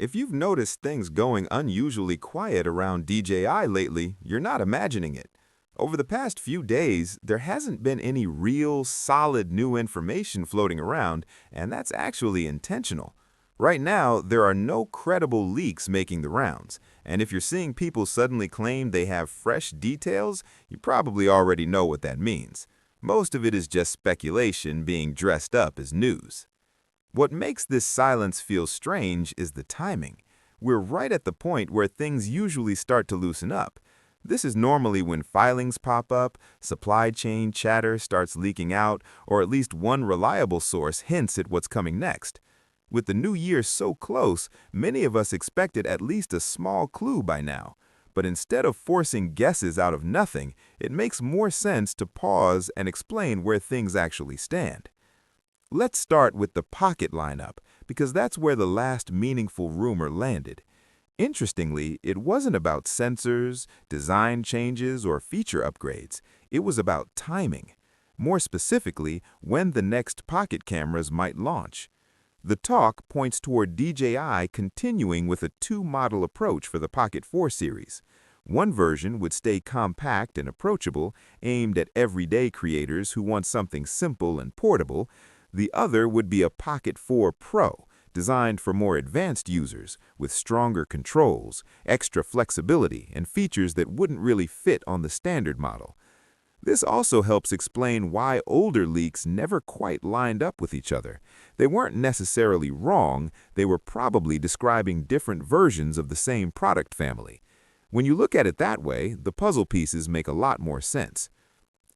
If you've noticed things going unusually quiet around DJI lately, you're not imagining it. Over the past few days, there hasn't been any real, solid new information floating around, and that's actually intentional. Right now, there are no credible leaks making the rounds, and if you're seeing people suddenly claim they have fresh details, you probably already know what that means. Most of it is just speculation being dressed up as news. What makes this silence feel strange is the timing. We're right at the point where things usually start to loosen up. This is normally when filings pop up, supply chain chatter starts leaking out, or at least one reliable source hints at what's coming next. With the new year so close, many of us expected at least a small clue by now. But instead of forcing guesses out of nothing, it makes more sense to pause and explain where things actually stand. Let's start with the Pocket lineup, because that's where the last meaningful rumor landed. Interestingly, it wasn't about sensors, design changes, or feature upgrades. It was about timing. More specifically, when the next Pocket cameras might launch. The talk points toward DJI continuing with a two-model approach for the Pocket 4 series. One version would stay compact and approachable, aimed at everyday creators who want something simple and portable. The other would be a Pocket 4 Pro, designed for more advanced users, with stronger controls, extra flexibility, and features that wouldn't really fit on the standard model. This also helps explain why older leaks never quite lined up with each other. They weren't necessarily wrong, they were probably describing different versions of the same product family. When you look at it that way, the puzzle pieces make a lot more sense.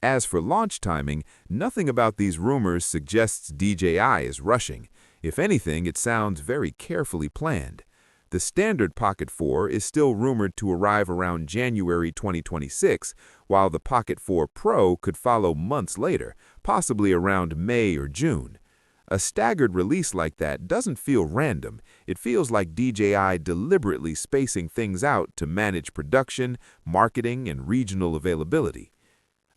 As for launch timing, nothing about these rumors suggests DJI is rushing. If anything, it sounds very carefully planned. The standard Pocket 4 is still rumored to arrive around January 2026, while the Pocket 4 Pro could follow months later, possibly around May or June. A staggered release like that doesn't feel random. It feels like DJI deliberately spacing things out to manage production, marketing, and regional availability.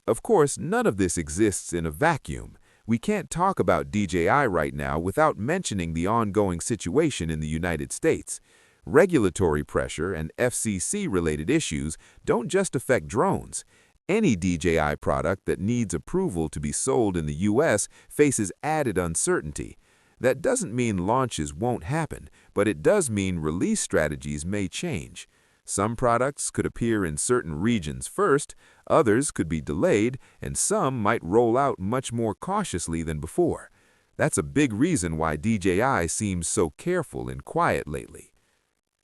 Of course, none of this exists in a vacuum. We can't talk about DJI right now without mentioning the ongoing situation in the United States. Regulatory pressure and FCC-related issues don't just affect drones. Any DJI product that needs approval to be sold in the US faces added uncertainty. That doesn't mean launches won't happen, but it does mean release strategies may change. Some products could appear in certain regions first, others could be delayed, and some might roll out much more cautiously than before. That's a big reason why DJI seems so careful and quiet lately.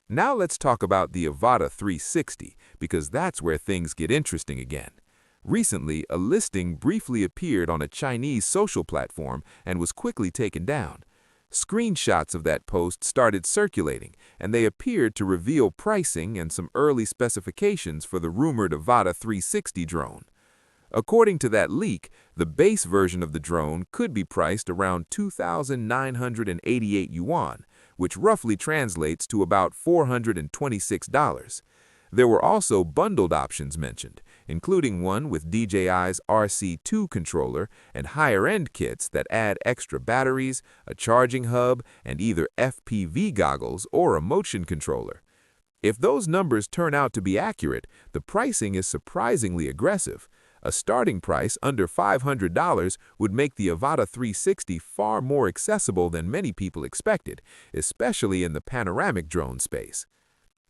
Now let's talk about the Avata 360, because that's where things get interesting again. Recently, a listing briefly appeared on a Chinese social platform and was quickly taken down. Screenshots of that post started circulating, and they appeared to reveal pricing and some early specifications for the rumored Avata 360 drone. According to that leak, the base version of the drone could be priced around 2,988 yuan, which roughly translates to about $426. There were also bundled options mentioned, including one with DJI's RC2 controller and higher-end kits that add extra batteries, a charging hub, and either FPV goggles or a motion controller. If those numbers turn out to be accurate, the pricing is surprisingly aggressive. A starting price under $500 would make the Avata 360 far more accessible than many people expected, especially in the panoramic drone space.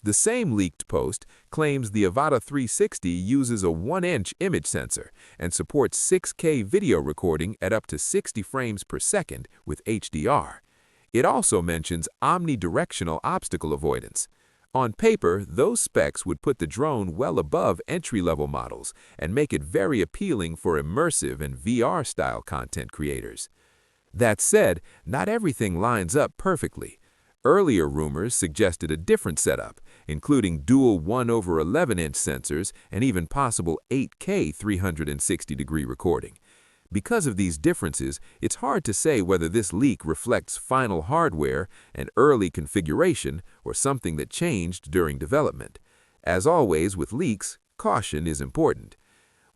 The same leaked post claims the Avata 360 uses a 1-inch image sensor and supports 6K video recording at up to 60 frames per second with HDR. It also mentions omnidirectional obstacle avoidance. On paper, those specs would put the drone well above entry-level models and make it very appealing for immersive and VR-style content creators. That said, not everything lines up perfectly. Earlier rumors suggested a different setup, including dual 1/11-inch sensors and even possible 8K 360-degree recording. Because of these differences, it's hard to say whether this leak reflects final hardware, an early configuration, or something that changed during development. As always with leaks, caution is important.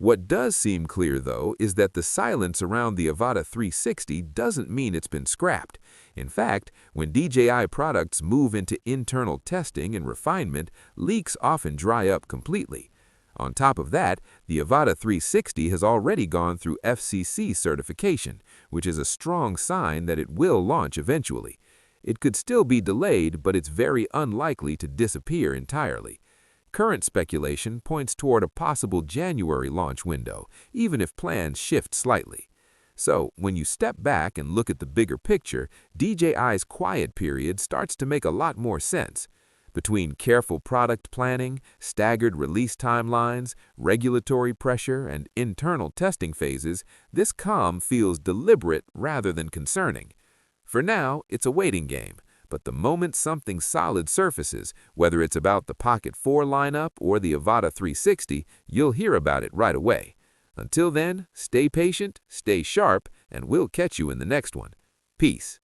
What does seem clear, though, is that the silence around the Avata 360 doesn't mean it's been scrapped. In fact, when DJI products move into internal testing and refinement, leaks often dry up completely. On top of that, the Avata 360 has already gone through FCC certification, which is a strong sign that it will launch eventually. It could still be delayed, but it's very unlikely to disappear entirely. Current speculation points toward a possible January launch window, even if plans shift slightly. So, when you step back and look at the bigger picture, DJI's quiet period starts to make a lot more sense. Between careful product planning, staggered release timelines, regulatory pressure, and internal testing phases, this calm feels deliberate rather than concerning. For now, it's a waiting game, but the moment something solid surfaces, whether it's about the Pocket 4 lineup or the Avata 360, you'll hear about it right away. Until then, stay patient, stay sharp, and we'll catch you in the next one. Peace.